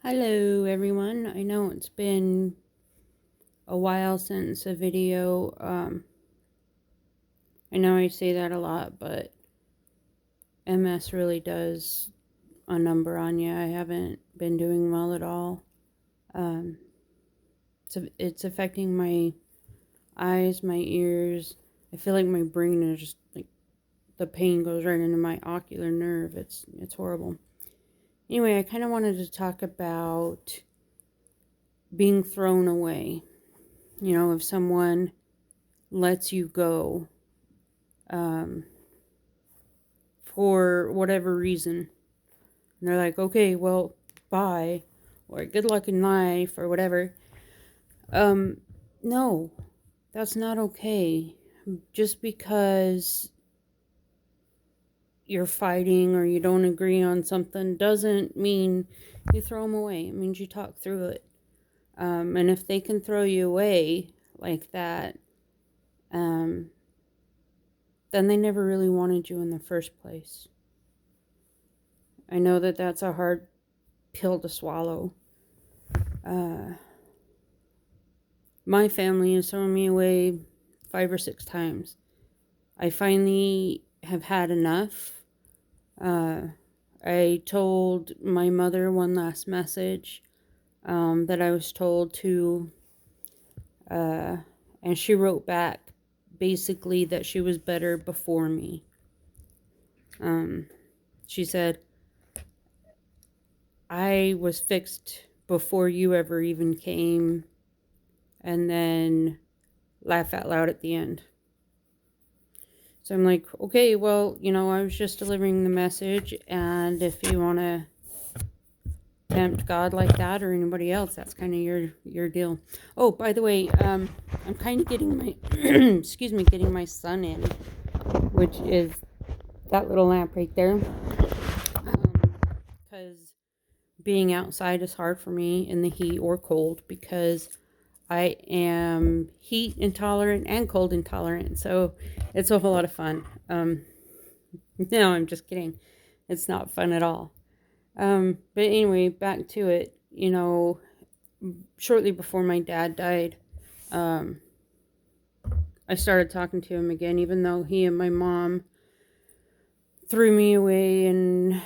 Hello everyone. I know it's been a while since a video. I know I say that a lot, but MS really does a number on you. I haven't been doing well at all. Um, it's affecting my eyes, my ears. I feel like my brain is just like the pain goes right into my ocular nerve. It's horrible. Anyway, I kind of wanted to talk about being thrown away. If someone lets you go, um, for whatever reason. And they're like, okay, well, bye, or good luck in life, or whatever. Um, no, that's not okay. Just because you're fighting or you don't agree on something doesn't mean you throw them away. It means you talk through it. And if they can throw you away like that, um, then they never really wanted you in the first place. I know that that's a hard pill to swallow. Uh, my family has thrown me away 5 or 6 times. I finally have had enough. Uh, I told my mother one last message that I was told to, uh, and she wrote back basically that she was better before me. She said, I was fixed before you ever even came, and then laugh out loud at the end. So I'm like, okay, well, I was just delivering the message, and if you want to tempt God like that or anybody else, that's kind of your deal. Oh, by the way, I'm kind of getting my excuse me, getting my sun in, which is that little lamp right there, because being outside is hard for me in the heat or cold because I am heat intolerant and cold intolerant, so it's a whole lot of fun. No, I'm just kidding. It's not fun at all. But anyway, back to it. Shortly before my dad died, um, I started talking to him again, even though he and my mom threw me away, and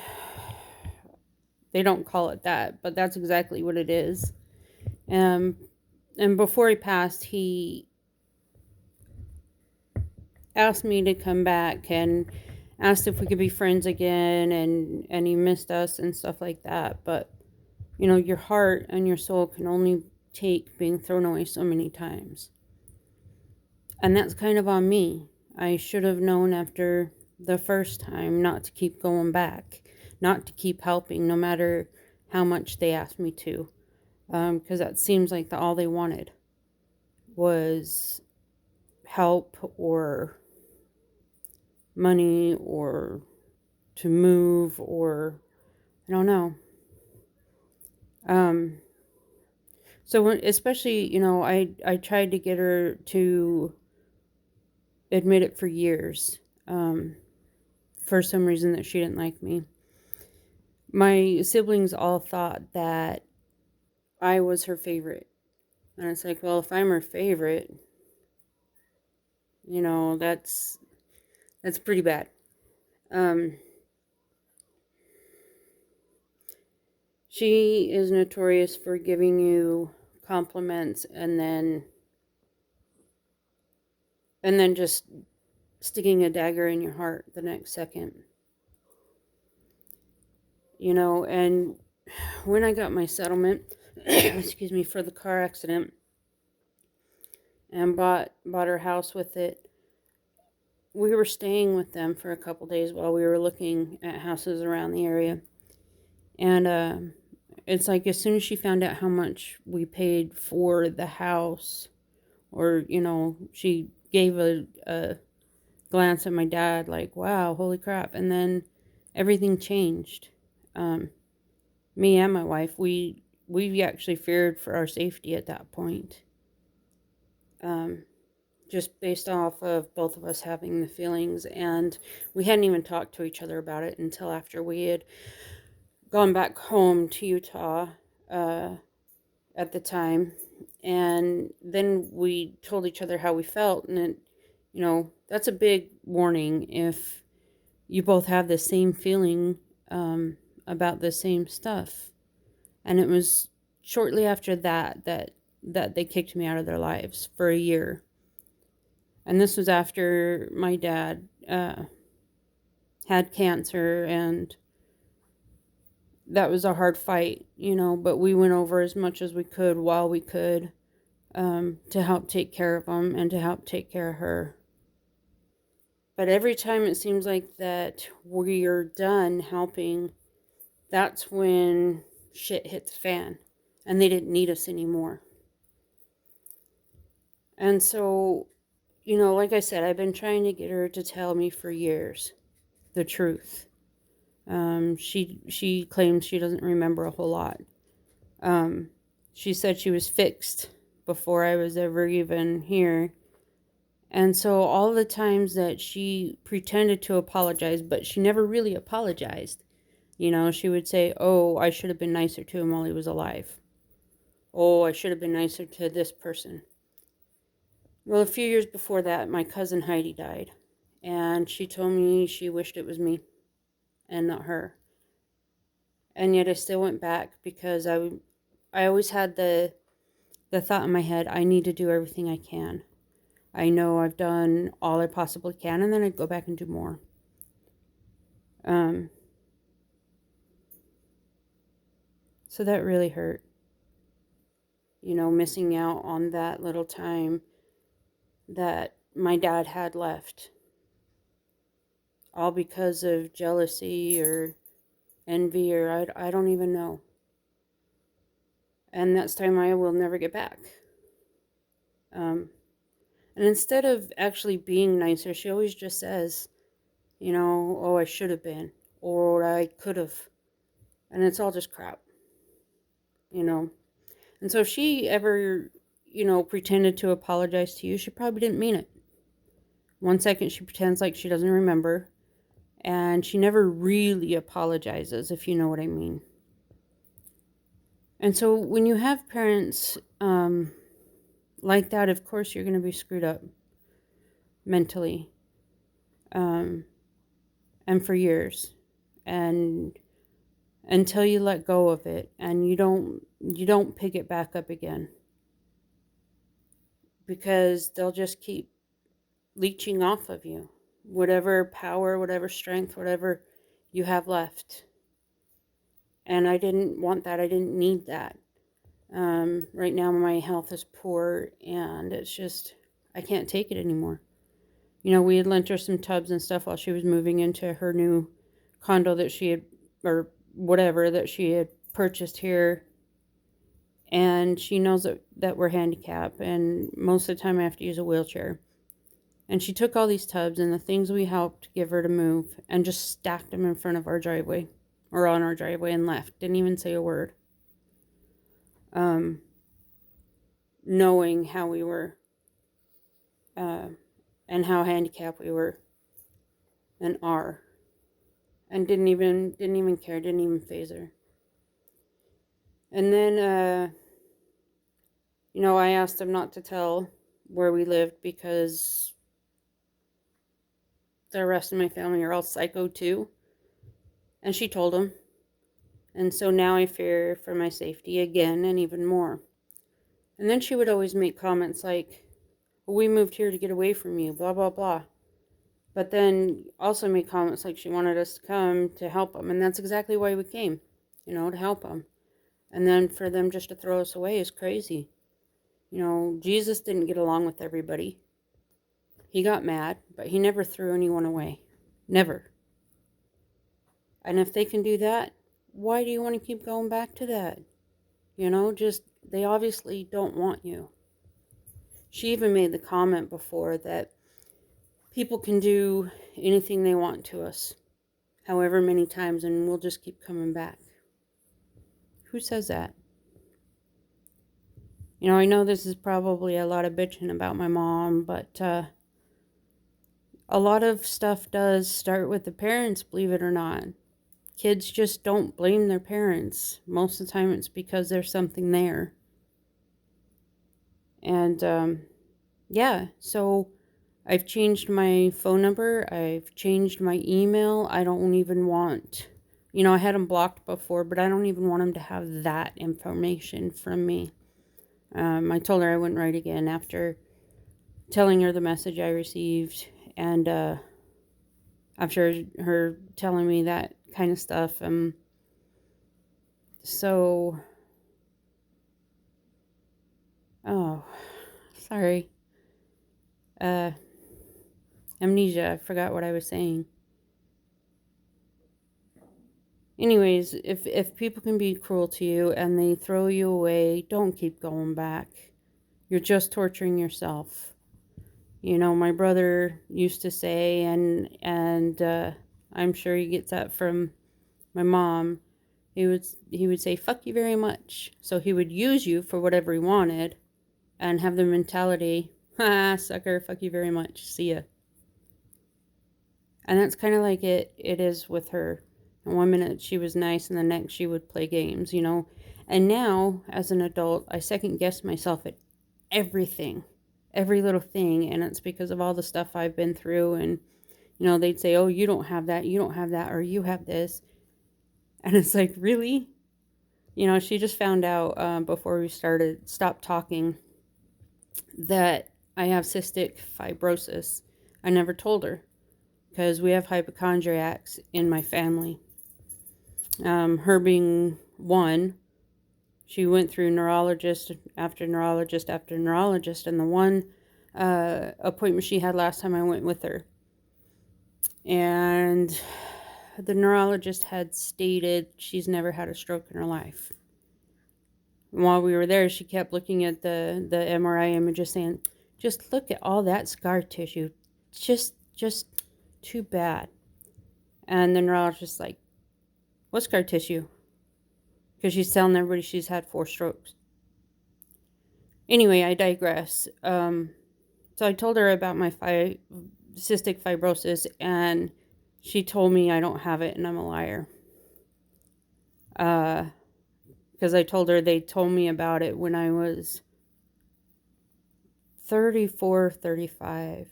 they don't call it that, but that's exactly what it is. Um, and before he passed, he asked me to come back and asked if we could be friends again, and he missed us and stuff like that. But your heart and your soul can only take being thrown away so many times. And that's kind of on me. I should have known after the first time not to keep going back, not to keep helping, no matter how much they asked me to. Because that seems like all they wanted was help or money or to move, or I don't know. Um, so especially, I tried to get her to admit it for years. For some reason that she didn't like me. My siblings all thought that I was her favorite. And it's like, well, if I'm her favorite, that's pretty bad. Um, she is notorious for giving you compliments and then just sticking a dagger in your heart the next second. And when I got my settlement, excuse me, for the car accident and bought her house with it, we were staying with them for a couple days while we were looking at houses around the area. And it's like as soon as she found out how much we paid for the house, or, she gave a glance at my dad like, wow, holy crap. And then everything changed. Me and my wife, we actually feared for our safety at that point. Um, just based off of both of us having the feelings, and we hadn't even talked to each other about it until after we had gone back home to Utah. uh, at the time. And then we told each other how we felt. And that's a big warning if you both have the same feeling about the same stuff. And it was shortly after that they kicked me out of their lives for a year. And this was after my dad had cancer, and that was a hard fight, but we went over as much as we could while we could, to help take care of him and to help take care of her. But every time it seems like that we're done helping, that's when shit hit the fan and they didn't need us anymore. And so, like I said, I've been trying to get her to tell me for years the truth. She claims she doesn't remember a whole lot. She said she was fixed before I was ever even here. And so all the times that she pretended to apologize, but she never really apologized. She would say, "Oh, I should have been nicer to him while he was alive. Oh, I should have been nicer to this person." Well, a few years before that, my cousin Heidi died. And she told me she wished it was me and not her. And yet I still went back because I always had the thought in my head, I need to do everything I can. I know I've done all I possibly can, and then I'd go back and do more. So that really hurt. Missing out on that little time that my dad had left. All because of jealousy or envy, or I don't even know. And that's time I will never get back. And instead of actually being nicer, she always just says, "Oh, I should have been," or "I could have." And it's all just crap, you know. And so if she ever, pretended to apologize to you, she probably didn't mean it. One second she pretends like she doesn't remember, and she never really apologizes, if you know what I mean. And so when you have parents like that, of course you're going to be screwed up mentally, and for years, and until you let go of it and you don't pick it back up again, because they'll just keep leeching off of you whatever power, whatever strength, whatever you have left. And I didn't want that. I didn't need that. Right now my health is poor, and it's just, I can't take it anymore. We had lent her some tubs and stuff while she was moving into her new condo that she had, or whatever, that she had purchased here. And she knows that we're handicapped, and most of the time I have to use a wheelchair. And she took all these tubs and the things we helped give her to move and just stacked them in front of our driveway, or on our driveway, and left. Didn't even say a word. Knowing how we were, and how handicapped we were and are. And didn't even care, didn't even faze her. And then, I asked them not to tell where we lived because the rest of my family are all psycho too. And she told them. And so now I fear for my safety again, and even more. And then she would always make comments like, "Well, we moved here to get away from you, blah, blah, blah." But then also make comments like she wanted us to come to help them. And that's exactly why we came, to help them. And then for them just to throw us away is crazy. Jesus didn't get along with everybody. He got mad, but he never threw anyone away. Never. And if they can do that, why do you want to keep going back to that? They obviously don't want you. She even made the comment before that people can do anything they want to us, however many times, and we'll just keep coming back. Who says that? I know this is probably a lot of bitching about my mom, but a lot of stuff does start with the parents, believe it or not. kids just don't blame their parents. Most of the time it's because there's something there. And yeah, so I've changed my phone number. I've changed my email. I don't even want, I had them blocked before, but I don't even want them to have that information from me. I told her I wouldn't write again after telling her the message I received, and after her telling me that kind of stuff. So, oh, sorry. Amnesia. I forgot what I was saying. Anyways, if people can be cruel to you and they throw you away, don't keep going back. You're just torturing yourself. My brother used to say, and I'm sure he gets that from my mom. He would say, "Fuck you very much." So he would use you for whatever he wanted, and have the mentality, "Ha, sucker, fuck you very much. See ya." And that's kind of like it is with her. And one minute she was nice, and the next she would play games, And now, as an adult, I second guess myself at everything, every little thing. And it's because of all the stuff I've been through. And, they'd say, "Oh, you don't have that, or you have this." And it's like, really? She just found out before we stopped talking, that I have cystic fibrosis. I never told her because we have hypochondriacs in my family. Her being one, she went through neurologist after neurologist after neurologist, and the one appointment she had last time I went with her, and the neurologist had stated she's never had a stroke in her life. And while we were there, she kept looking at the MRI images, saying, "Just look at all that scar tissue, just too bad." And the neurologist like, "What scar tissue?" Because she's telling everybody she's had 4 strokes. Anyway, I digress. So I told her about my cystic fibrosis, and she told me I don't have it, and I'm a liar. Because I told her they told me about it when I was 34, 35.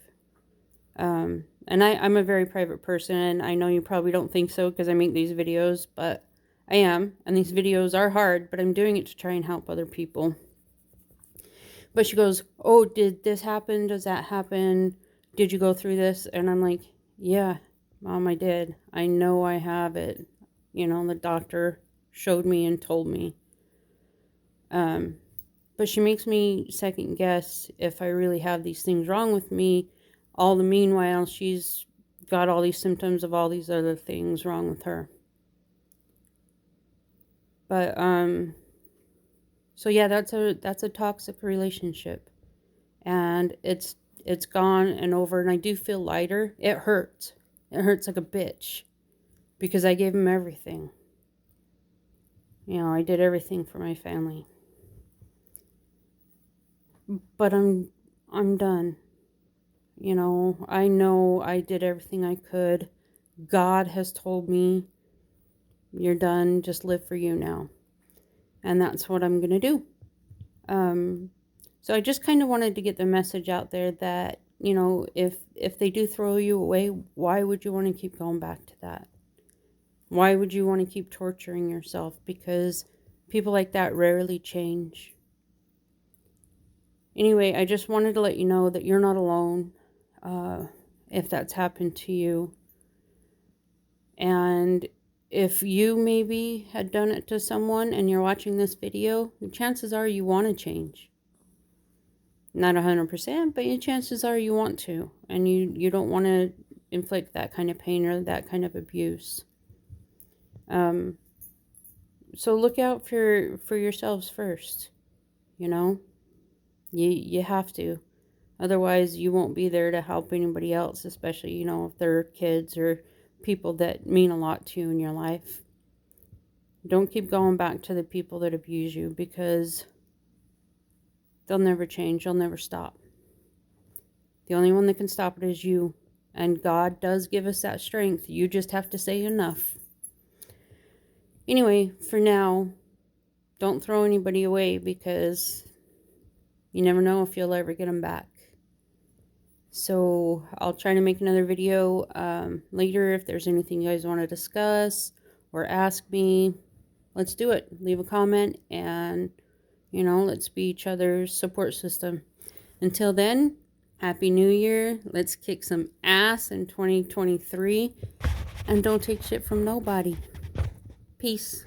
And I'm a very private person. I know you probably don't think so because I make these videos, but I am. And these videos are hard, but I'm doing it to try and help other people. But she goes, "Oh, did this happen? Does that happen? Did you go through this?" And I'm like, "Yeah, Mom, I did. I know I have it. The doctor showed me and told me." But she makes me second guess if I really have these things wrong with me. All the meanwhile, she's got all these symptoms of all these other things wrong with her. But, so yeah, that's a toxic relationship. And it's gone and over, and I do feel lighter. It hurts. It hurts like a bitch. Because I gave him everything. I did everything for my family. But I'm done. I know I did everything I could. God has told me, "You're done, just live for you now." And that's what I'm going to do. So I just kind of wanted to get the message out there that, if they do throw you away, why would you want to keep going back to that? Why would you want to keep torturing yourself? Because people like that rarely change. Anyway, I just wanted to let you know that you're not alone. If that's happened to you. And if you maybe had done it to someone and you're watching this video, the chances are you want to change. Not 100%, but the chances are you want to. And you don't want to inflict that kind of pain or that kind of abuse. So look out for yourselves first. You have to. Otherwise, you won't be there to help anybody else, especially, if they're kids or people that mean a lot to you in your life. Don't keep going back to the people that abuse you, because they'll never change. They'll never stop. The only one that can stop it is you. And God does give us that strength. You just have to say enough. Anyway, for now, don't throw anybody away because you never know if you'll ever get them back. So I'll try to make another video later if there's anything you guys want to discuss or ask me. Let's do it. Leave a comment and, you know, let's be each other's support system. Until then, Happy New Year. Let's kick some ass in 2023 and don't take shit from nobody. Peace.